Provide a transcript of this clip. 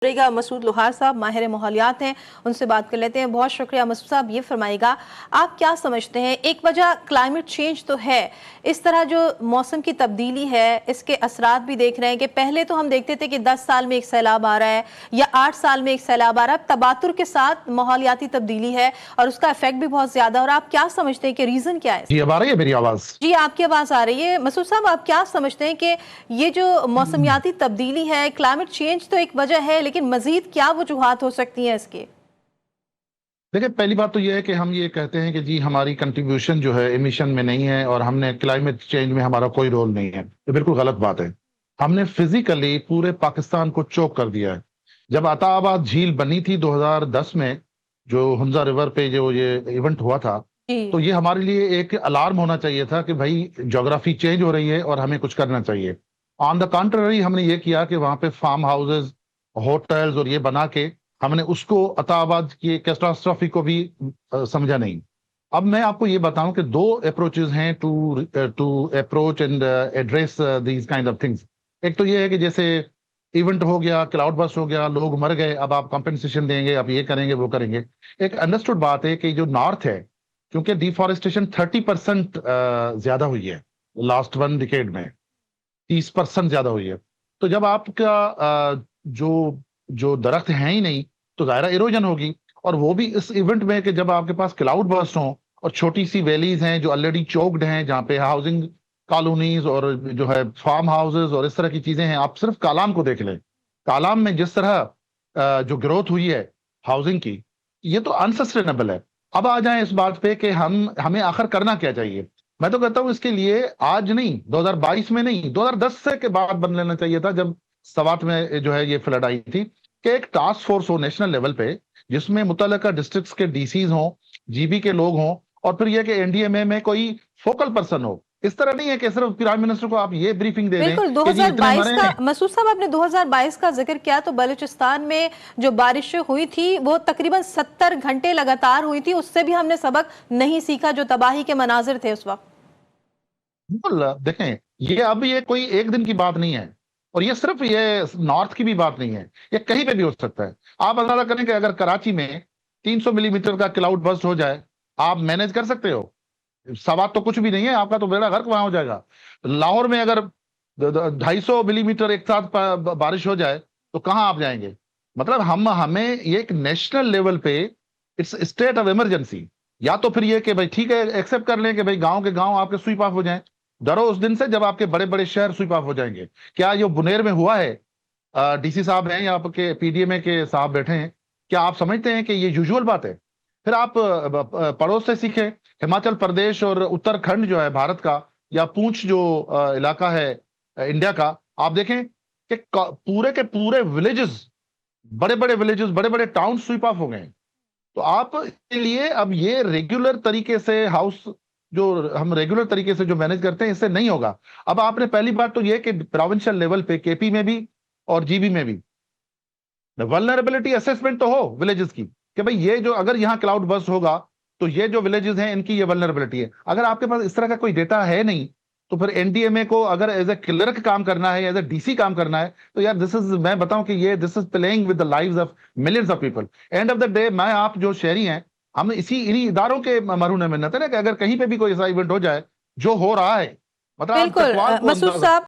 रहेगा मसूद लोहार साहब माहिर माहौलियात हैं, उनसे बात कर लेते हैं। बहुत शुक्रिया मसूद साहब। ये फरमाइएगा, आप क्या समझते हैं, एक वजह क्लाइमेट चेंज तो है, इस तरह जो मौसम की तब्दीली है इसके असरात भी देख रहे हैं कि पहले तो हम देखते थे कि 10 साल में एक सैलाब आ रहा है या 8 साल में एक सैलाब आ रहा है। तबातुर के साथ माहौलियाती तब्दीली है और उसका इफेक्ट भी बहुत ज्यादा। और आप क्या समझते हैं कि रीजन क्या है? जी, अब आ रही है मेरी आवाज? जी, आपकी आवाज आ रही है। मसूद साहब, आप क्या समझते हैं कि ये जो मौसमियाती तब्दीली है, क्लाइमेट चेंज तो एक वजह है, लेकिन मजीद क्या वजूहात हो सकती हैं इसके? देखिए, पहली बात तो ये है कि हम ये कहते हैं कि जी हमारी कंट्रीब्यूशन जो है एमिशन में नहीं है और हमने क्लाइमेट चेंज में हमारा कोई रोल नहीं है। ये बिल्कुल गलत बात है। हमने फिजिकली पूरे पाकिस्तान को चोक कर दिया है। जब अताबाद झील बनी थी 2010 में, जो हुंजा रिवर पे जो ये इवेंट हुआ था, जी। तो ये हमारे लिए एक अलार्म होना चाहिए था कि भाई ज्योग्राफी चेंज हो रही है और हमें कुछ करना चाहिए। ऑन द कॉन्ट्ररी हमने ये किया कि वहां पे फार्म हाउसेज, होटल्स और ये बना के हमने उसको अताबाद की कैटास्ट्रॉफी को भी समझा नहीं। अब मैं आपको ये बताऊं कि दो अप्रोचेस हैं to to approach and address these kind of things. एक तो ये है कि जैसे इवेंट हो गया, क्लाउड बस्ट हो गया, लोग मर गए, अब आप कंपेंसेशन देंगे, आप ये करेंगे वो करेंगे। एक अंडरस्टूड बात है कि जो नॉर्थ है, क्योंकि डिफॉरेस्टेशन 30% ज्यादा हुई है लास्ट 1 डिकेड में, 30% ज्यादा हुई है। तो जब आपका जो जो दरख्त है ही नहीं, तो जाहिर इरोजन होगी। और वो भी इस इवेंट में कि जब आपके पास क्लाउड बर्स्ट हो और छोटी सी वैलीज हैं जो ऑलरेडी चोक्ड हैं, जहाँ पे हाउसिंग कॉलोनीज और जो है फार्म हाउसेज और इस तरह की चीजें हैं। आप सिर्फ कालाम को देख लें, कालाम में जिस तरह जो ग्रोथ हुई है हाउसिंग की, ये तो अनसस्टेनेबल है। अब आ जाएं इस बात पे कि हमें आखिर करना क्या चाहिए। मैं तो कहता हूं इसके लिए आज नहीं, 2022 में नहीं, 2010 से के बाद बन लेना चाहिए था, जब सवात में जो है ये फ्लड आई थी, कि एक टास्क फोर्स हो नेशनल लेवल पे, जिसमें मुतल्लिका डिस्ट्रिक्ट्स के डीसीज हों, जीबी के लोग हों, और फिर यह कि एनडीएमए में कोई फोकल पर्सन हो। इस तरह नहीं है कि सिर्फ प्राइम मिनिस्टर को आप ये ब्रीफिंग दे दें बिल्कुल। कि जी इतने 2022 मरे का, हैं। मसूद साहब आपने 2022 का जिक्र किया, तो बलूचिस्तान में जो बारिश हुई थी वो तकरीबन 70 घंटे लगातार हुई थी। उससे भी हमने सबक नहीं सीखा, जो तबाही के मनाजिर थे उस वक्त। बिल्कुल, देखें, ये अब ये कोई एक दिन की बात नहीं है, और ये सिर्फ ये नॉर्थ की भी बात नहीं है, ये कहीं पे भी हो सकता है। आप अंदाजा करें कि अगर कराची में 300 मिलीमीटर का क्लाउड बर्स्ट हो जाए, आप मैनेज कर सकते हो? सवाल तो कुछ भी नहीं है, आपका तो बेड़ा गर्क वहां हो जाएगा। लाहौर में अगर 250 मिलीमीटर एक साथ बारिश हो जाए, तो कहां आप जाएंगे? मतलब हमें ये एक नेशनल लेवल पे इट्स स्टेट ऑफ इमरजेंसी। या तो फिर ये कि भाई ठीक है, एक्सेप्ट कर लें कि भाई गांव के गांव आपके स्वीप ऑफ हो जाएं। डरो उस दिन से जब आपके बड़े बड़े शहर स्वीप ऑफ हो जाएंगे। क्या ये बुनेर में हुआ है? डीसी साहब हैं या आपके पीडीएमए के साहब बैठे हैं, क्या आप समझते हैं कि ये यूजुअल बात है? फिर आप पड़ोस से सीखें। हिमाचल प्रदेश और उत्तराखंड जो है भारत का, या पूंछ जो इलाका है इंडिया का, आप देखें कि पूरे के पूरे विलेजेस, बड़े बड़े विलेजेस, बड़े बड़े टाउन स्वीप ऑफ हो गए हैं। तो आप के लिए अब ये रेगुलर तरीके से हाउस, जो हम रेगुलर तरीके से जो मैनेज करते हैं, इससे नहीं होगा। अब आपने पहली बात तो ये कि प्रोविंशियल लेवल पे केपी में भी और जीबी में भी वल्नरेबिलिटी असेसमेंट तो हो विलेजेस की, कि भाई ये जो अगर यहाँ क्लाउड बर्स्ट होगा तो ये जो विलेजेस हैं इनकी ये वल्नरेबिलिटी है। अगर आपके पास इस तरह का कोई डेटा है नहीं, तो फिर एनडीएमए को अगर एज ए क्लर्क काम करना है, एज ए डीसी काम करना है, तो यार दिस इज, मैं बताऊं कि ये this is playing with the lives of millions of people. End of the day मैं आप जो शहरी हैं, हम इन्हीं इदारों के मरहून मिन्नत है ना, कि अगर कहीं पे भी कोई ऐसा इवेंट हो जाए जो हो रहा है, मतलब आप बिल्कुल चकवाल को मसूद साहब।